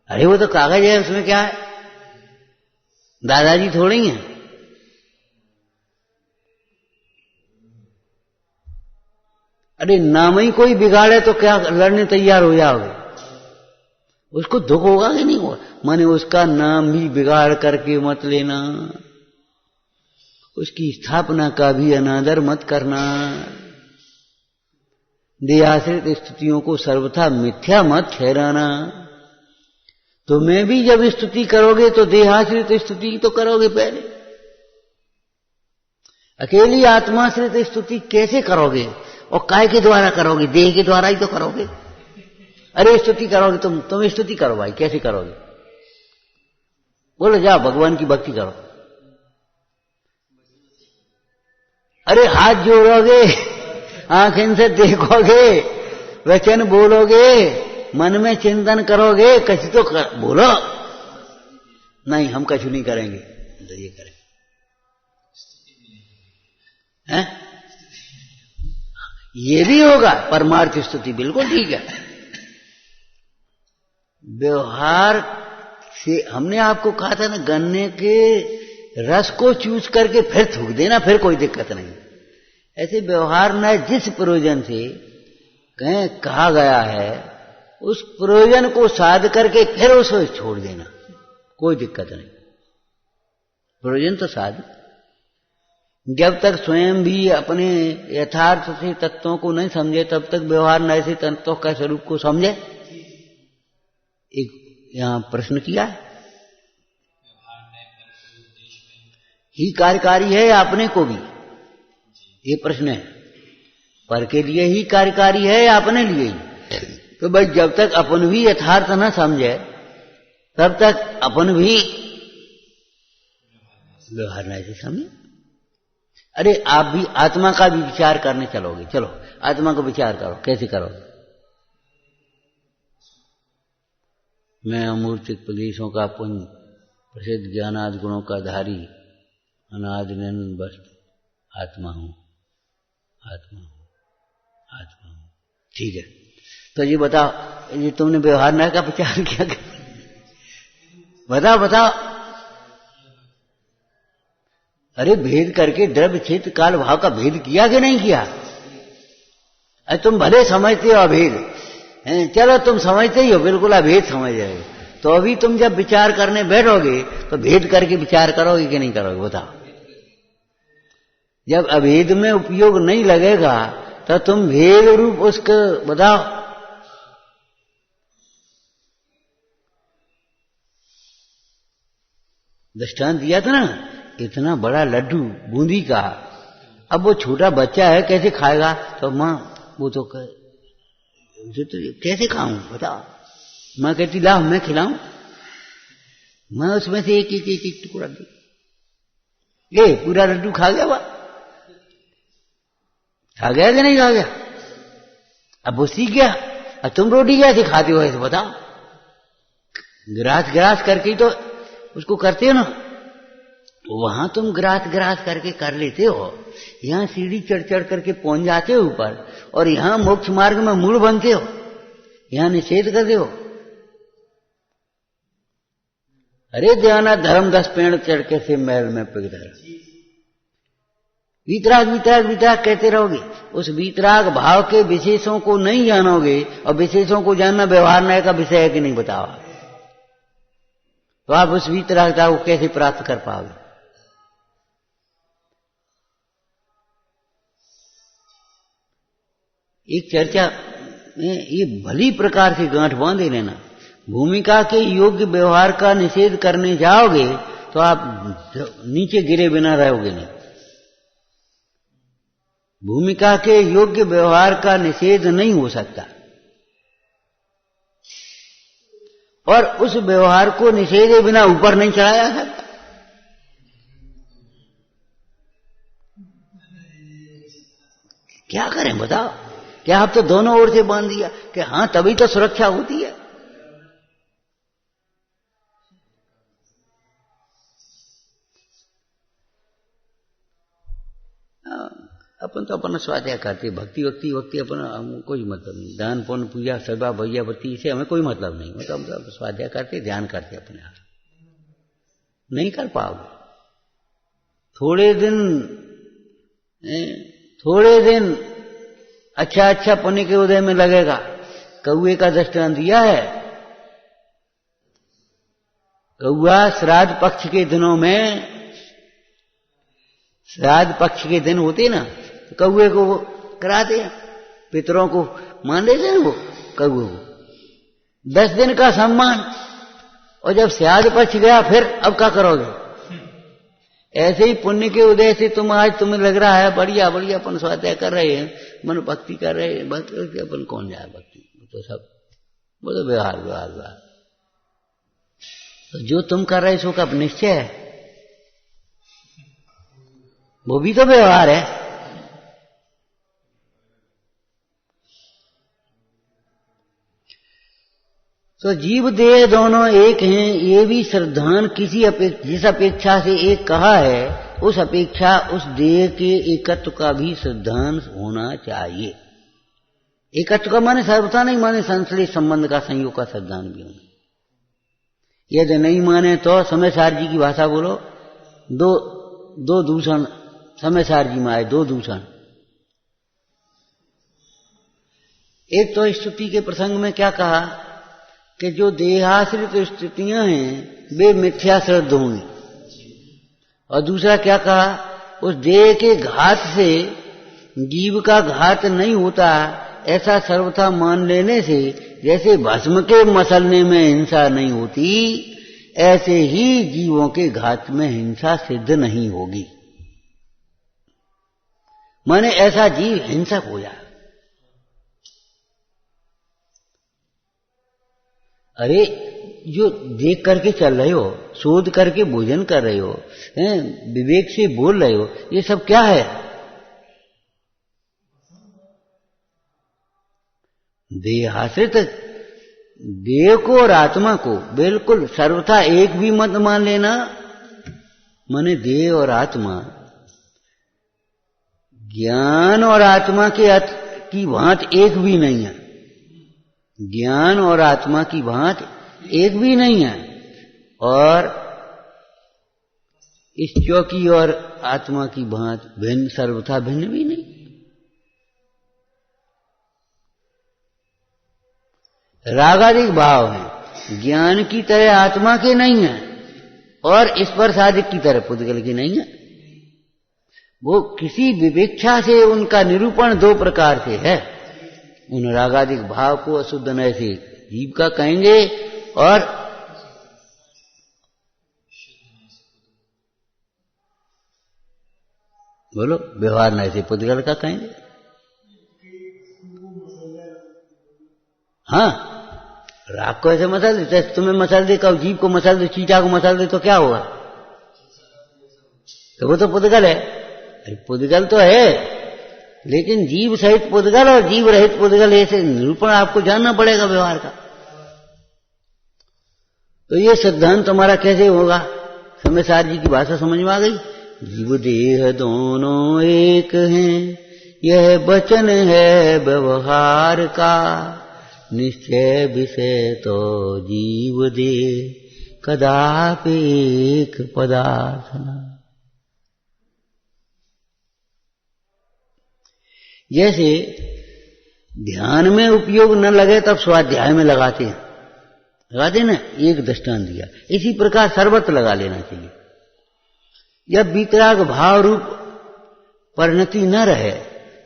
अरे वो तो कागज है, उसमें क्या है? दादाजी थोड़ी हैं। अरे नाम ही कोई बिगाड़े तो क्या लड़ने तैयार हो जाओगे? उसको दुख होगा कि नहीं होगा? माने उसका नाम भी बिगाड़ करके मत लेना, उसकी स्थापना का भी अनादर मत करना, देहाश्रित स्तुतियों को सर्वथा मिथ्या मत ठहराना। तो मैं भी जब स्तुति करोगे तो देहाश्रित स्तुति तो करोगे पहले। अकेली आत्माश्रित स्तुति कैसे करोगे? और काय के द्वारा करोगे? देह के द्वारा ही तो करोगे। अरे स्तुति करोगे तुम स्तुति करो भाई, कैसे करोगे? बोलो जाओ भगवान की भक्ति करो। अरे हाथ जोड़ोगे, आंखें से देखोगे, वचन बोलोगे, मन में चिंतन करोगे, कछु तो बोलो। नहीं हम कछु नहीं करेंगे तो ये करें, हैं? ये भी होगा परमार्थ स्तुति, बिल्कुल ठीक है। व्यवहार से हमने आपको कहा था ना, गन्ने के रस को चूस करके फिर थूक देना, फिर कोई दिक्कत नहीं। ऐसे व्यवहार न जिस प्रयोजन से कहा गया है उस प्रयोजन को साध करके फिर उसे छोड़ देना, कोई दिक्कत नहीं। प्रयोजन तो साध, जब तक स्वयं भी अपने यथार्थ से तत्वों को नहीं समझे तब तक व्यवहार न ऐसे तत्वों का स्वरूप को समझे। एक यहां प्रश्न किया है, ही कार्यकारी है अपने को भी, ये प्रश्न है। पर के लिए ही कार्यकारी है या अपने लिए ही? तो भाई जब तक अपन भी यथार्थ न समझे तब तक अपन भी व्यवहार न ऐसे समझे। अरे आप भी आत्मा का भी विचार करने चलोगे, चलो आत्मा को विचार करो, कैसे करोगे? मैं अमूर्तिक प्रदेशों का पुंज, प्रसिद्ध ज्ञानादि गुणों का धारी, अनादि निरंतर वस्तु आत्मा हूं, आत्मा हूं, आत्मा हूं। ठीक है, तो ये बताओ, ये तुमने व्यवहार न का विचार किया? बताओ बताओ। अरे भेद करके द्रव्य क्षेत्र काल भाव का भेद किया कि नहीं किया? अरे तुम भले समझते हो अभेद, चलो तुम समझते ही हो, बिल्कुल अभेद समझ रहे हो, तो अभी तुम जब विचार करने बैठोगे तो भेद करके विचार करोगे कि नहीं करोगे? बताओ। जब अभेद में उपयोग नहीं लगेगा तो तुम भेद रूप उसको बताओ। दृष्टांत दिया था ना, इतना बड़ा लड्डू बूंदी का, अब वो छोटा बच्चा है कैसे खाएगा? तो माँ वो तो कैसे खाऊं बताओ? माँ कहती लाओ मैं खिलाऊं, मैं उसमें से एक एक एक एक टुकड़ा दे, ये पूरा लड्डू खा गया, वह खा गया कि नहीं खा गया? अब वो सीख गया। अब तुम रोटी कैसे खाते हो ऐसे बताओ? गिरास गिरास करके तो उसको करते हो ना, वहां तुम गिरास गिरास करके कर लेते हो, यहां सीढ़ी चढ़ चढ़ करके पहुंच जाते हो ऊपर, और यहां मोक्ष मार्ग में मूल बनते हो, यहां निषेध करते हो। अरे ध्याना धर्म 10 पेड़ चढ़ के से महल में पिघल, वीतराग वीतराग वीतराग कहते रहोगे, उस वीतराग भाव के विशेषों को नहीं जानोगे, और विशेषों को जानना व्यवहार न्याय का विषय है कि नहीं बताओ, तो आप उस वीतरागता को कैसे प्राप्त कर पाओगे? एक चर्चा में ये भली प्रकार से गांठ बांधे लेना, भूमिका के योग्य व्यवहार का निषेध करने जाओगे तो आप नीचे गिरे बिना रहोगे नहीं। भूमिका के योग्य व्यवहार का निषेध नहीं हो सकता, और उस व्यवहार को निषेधे बिना ऊपर नहीं चढ़ाया जा सकता। क्या करें बताओ? क्या आप तो दोनों ओर से बांध दिया कि हां तभी तो सुरक्षा होती है। अपन तो अपना स्वाध्याय करते, भक्ति वक्ति वक्ति अपना कोई मतलब नहीं, दान पुण्य पूजा सदा भैया बत्ती से हमें कोई मतलब नहीं, मतलब हम तो स्वाध्याय करते, ध्यान करते अपने आप। नहीं कर पाओगे। थोड़े दिन अच्छा पुण्य के उदय में लगेगा। कौए का दृष्टांत दिया है। कौआ श्राद्ध पक्ष के दिनों में, श्राद्ध पक्ष के दिन होते ना, तो कौए को वो कराते हैं, पितरों को मान देते हैं वो कौए को 10 दिन का सम्मान। और जब श्राद्ध पक्ष गया फिर अब क्या करोगे? ऐसे ही पुण्य के उदय से तुम्हें लग रहा है बढ़िया बढ़िया अपन स्वाध्याय कर रहे हैं, मन भक्ति कर रहे हैं, भक्ति अपन कौन जाए भक्ति, तो सब वो तो व्यवहार। तो जो तुम कर रहे सो का निश्चय है, वो भी तो व्यवहार है। तो जीव देह दोनों एक हैं, ये भी श्रद्धान किसी जिस अपेक्षा से एक कहा है, उस अपेक्षा उस देह के एकत्व का भी श्रद्धान होना चाहिए। एकत्व का माने सर्वथा नहीं, माने संश्लेष संबंध का, संयोग का श्रद्धान भी होना। यदि नहीं माने तो समयसार जी की भाषा बोलो, दो दूषण समयसार जी में आए, 2 दूषण। एक तो स्तुति के प्रसंग में क्या कहा कि जो देहाश्रित स्तुतियां हैं वे मिथ्या श्रद्ध होंगी, और दूसरा क्या कहा, उस देह के घात से जीव का घात नहीं होता, ऐसा सर्वथा मान लेने से जैसे भस्म के मसलने में हिंसा नहीं होती, ऐसे ही जीवों के घात में हिंसा सिद्ध नहीं होगी। माने ऐसा जीव हिंसक हो जाए। अरे जो देख करके चल रहे हो, शोध करके भोजन कर रहे हो, विवेक से बोल रहे हो, ये सब क्या है? देहाश्रित देह को और आत्मा को बिल्कुल सर्वथा एक भी मत मान लेना। माने देह और आत्मा ज्ञान और आत्मा की भांत एक भी नहीं है। ज्ञान और आत्मा की भांत एक भी नहीं है, और इस चौकी और आत्मा की भांत भिन्न, सर्वथा भिन्न भी नहीं। रागादिक भाव है, ज्ञान की तरह आत्मा के नहीं है, और स्पर्शादिक की तरह पुद्गल की नहीं है। वो किसी विवेक्षा से उनका निरूपण 2 प्रकार से है। उन रागादिक भाव को अशुद्ध नय से जीव का कहेंगे, और बोलो व्यवहार नय से पुद्गल का कहेंगे। हाँ, राग को ऐसे मसल दे, तुम्हें मसल दे, कब जीव को मसल दे, चीटा को मसल दे, तो क्या होगा? तो वो तो पुद्गल है। अरे पुद्गल तो है, लेकिन जीव सहित पुद्गल और जीव रहित पुद्गल, ऐसे निरूपण आपको जानना पड़ेगा व्यवहार का। तो ये सिद्धांत तुम्हारा कैसे होगा? समयसार जी की भाषा समझ में आ गई। जीव देह दोनों एक हैं, यह वचन है व्यवहार का, निश्चय विषय तो जीव देह कदापि एक पदार्थ न। जैसे ध्यान में उपयोग न लगे तब स्वाध्याय में लगाते ना, एक दृष्टांत दिया। इसी प्रकार सर्वत्र लगा लेना चाहिए। जब वीतराग भाव रूप परिणति न रहे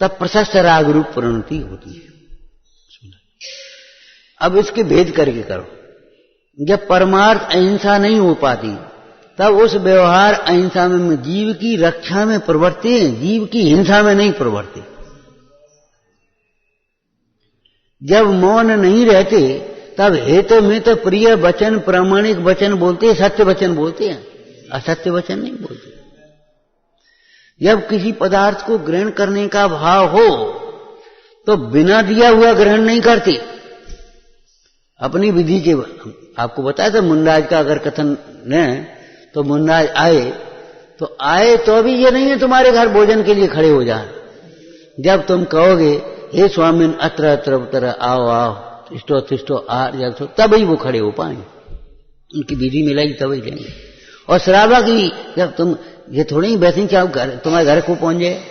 तब प्रशस्त राग रूप परिणति होती है। अब इसके भेद करके करो। जब परमार्थ अहिंसा नहीं हो पाती तब उस व्यवहार अहिंसा में जीव की रक्षा में प्रवृत्ति है, जीव की हिंसा में नहीं प्रवृत्ति। जब मौन नहीं रहते तब हेतु में तो प्रिय वचन, प्रामाणिक वचन बोलते, सत्य वचन बोलते हैं, असत्य वचन नहीं बोलते। जब किसी पदार्थ को ग्रहण करने का भाव हो तो बिना दिया हुआ ग्रहण नहीं करते, अपनी विधि के। आपको बताया था मुंडाज का अगर कथन है तो मुंडाज आए तो भी ये नहीं है तुम्हारे घर भोजन के लिए खड़े हो जाए। जब तुम कहोगे हे स्वामिन अत्र अत्र उतर, आओ आओ, तिष्ठो तिष्ठो, जब तभी वो खड़े हो पाएंगे, उनकी विधि मिलेगी तभी लेंगे। और श्रावक ही जब तुम ये थोड़ी ही बैठेंगे चाहो घर तुम्हारे घर को पहुंच जाए,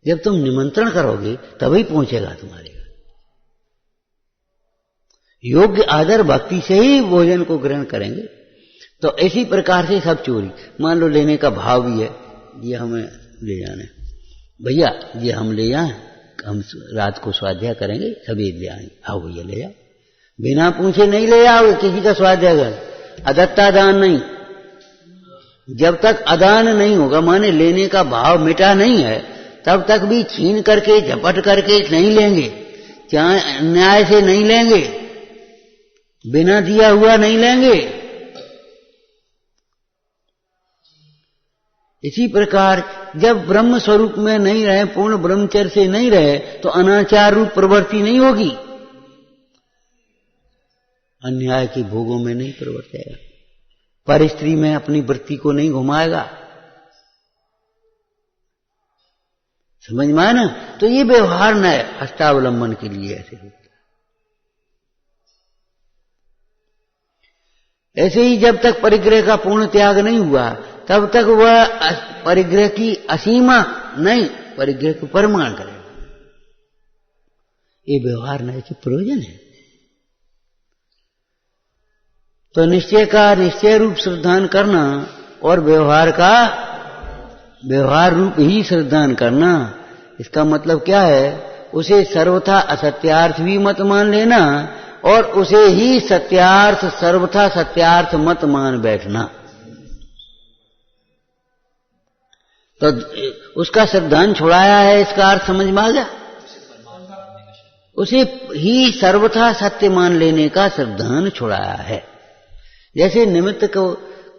जब तुम निमंत्रण करोगे तभी पहुंचेगा तुम्हारे घर। योग्य आदर भक्ति से ही भोजन को ग्रहण करेंगे। तो इसी प्रकार से सब चोरी, मान लो लेने का भाव भी है, ये हमें ले जाना है भैया, ये हम ले जाएं, हम रात को स्वाध्याय करेंगे, सभी ले आएंगे, आओ भैया ले जाओ। बिना पूछे नहीं ले आओगे किसी का स्वाध्याय कर, अदत्ता दान नहीं। जब तक अदान नहीं होगा, माने लेने का भाव मिटा नहीं है, तब तक भी छीन करके झपट करके नहीं लेंगे, चाहे अन्याय से नहीं लेंगे, बिना दिया हुआ नहीं लेंगे। इसी प्रकार जब ब्रह्म स्वरूप में नहीं रहे, पूर्ण ब्रह्मचर्य से नहीं रहे, तो अनाचार रूप प्रवृत्ति नहीं होगी, अन्याय के भोगों में नहीं प्रवर्तेगा, पर स्त्री में अपनी वृत्ति को नहीं घुमाएगा। समझ में आया ना? तो ये व्यवहार न है अष्टावलंबन के लिए। ऐसे ही जब तक परिग्रह का पूर्ण त्याग नहीं हुआ तब तक वह परिग्रह की असीमा नहीं, परिग्रह को परिमाण करेगा। ये व्यवहार न है, प्रयोजन है। तो निश्चय का निश्चय रूप श्रद्धान करना और व्यवहार का व्यवहार रूप ही श्रद्धान करना, इसका मतलब क्या है? उसे सर्वथा असत्यार्थ भी मत मान लेना और उसे ही सत्यार्थ सर्वथा सत्यार्थ मत मान बैठना। तो उसका श्रद्धान छुड़ाया है, इसका अर्थ समझ में आ गया? उसे ही सर्वथा सत्य मान लेने का श्रद्धान छुड़ाया है। जैसे निमित्त को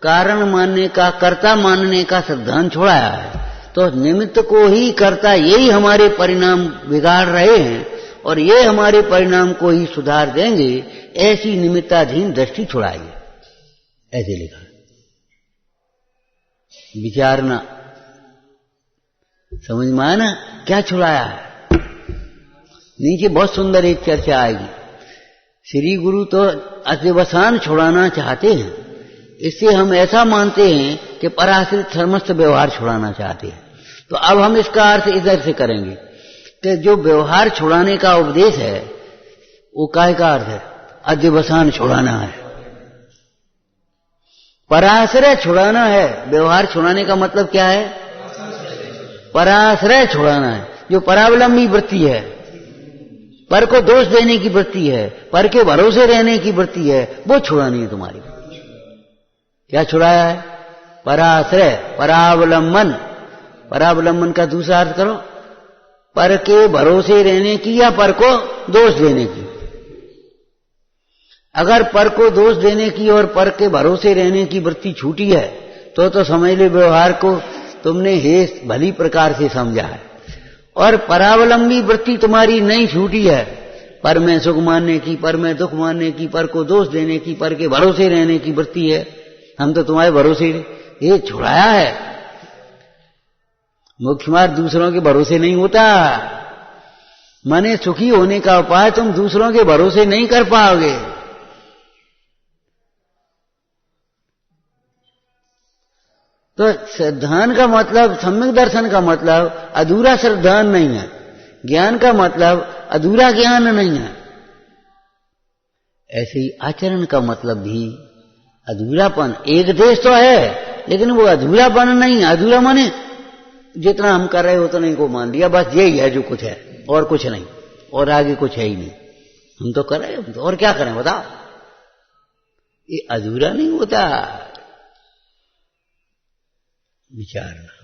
कारण मानने का, कर्ता मानने का श्रद्धान छुड़ाया है, तो निमित्त को ही कर्ता, यही हमारे परिणाम बिगाड़ रहे हैं और ये हमारे परिणाम को ही सुधार देंगे, ऐसी निमित्ताधीन दृष्टि छुड़ाइए, ऐसे लिखा। विचारना समझ में आया ना? क्या छुड़ाया है? नीचे बहुत सुंदर एक चर्चा आएगी। श्री गुरु तो अतिवसान छुड़ाना चाहते हैं, इससे हम ऐसा मानते हैं कि पराश्रित समस्त व्यवहार छुड़ाना चाहते हैं। तो अब हम इसका अर्थ इधर से करेंगे कि जो व्यवहार छुड़ाने का उपदेश है वो काय का अर्थ है? अध्यवसान छुड़ाना है, पराश्रय छुड़ाना है। व्यवहार छुड़ाने का मतलब क्या है? पराश्रय छुड़ाना है। जो परावलंबी वृत्ति है, पर को दोष देने की वृत्ति है, पर के भरोसे रहने की वृत्ति है, वो छुड़ानी है तुम्हारी। क्या छुड़ाया है? पराश्रय, परावलंबन। परावलंबन का दूसरा अर्थ करो, पर के भरोसे रहने की या पर को दोष देने की। अगर पर को दोष देने की और पर के भरोसे रहने की वृत्ति छूटी है तो समझ लो व्यवहार को तुमने हे भली प्रकार से समझा है। और परावलंबी वृत्ति तुम्हारी नहीं छूटी है, पर में सुख मानने की, पर में दुख मानने की, पर को दोष देने की, पर के भरोसे रहने की वृत्ति है। हम तो तुम्हारे भरोसे, ये छुड़ाया है। मुख्य मार्ग दूसरों के भरोसे नहीं होता। माने सुखी होने का उपाय तुम दूसरों के भरोसे नहीं कर पाओगे। तो श्रद्धान का मतलब, सम्यक दर्शन का मतलब अधूरा श्रद्धान नहीं है, ज्ञान का मतलब अधूरा ज्ञान नहीं है। ऐसे ही आचरण का मतलब भी अधूरापन, एक देश तो है लेकिन वो अधूरापन नहीं है। अधूरा माने जितना हम कर रहे उतना ही को मान लिया, बस यही है जो कुछ है और कुछ नहीं, और आगे कुछ है ही नहीं। हम तो कर रहे, हम तो और क्या करें बताओ। ये अधूरा नहीं होता। विचारना।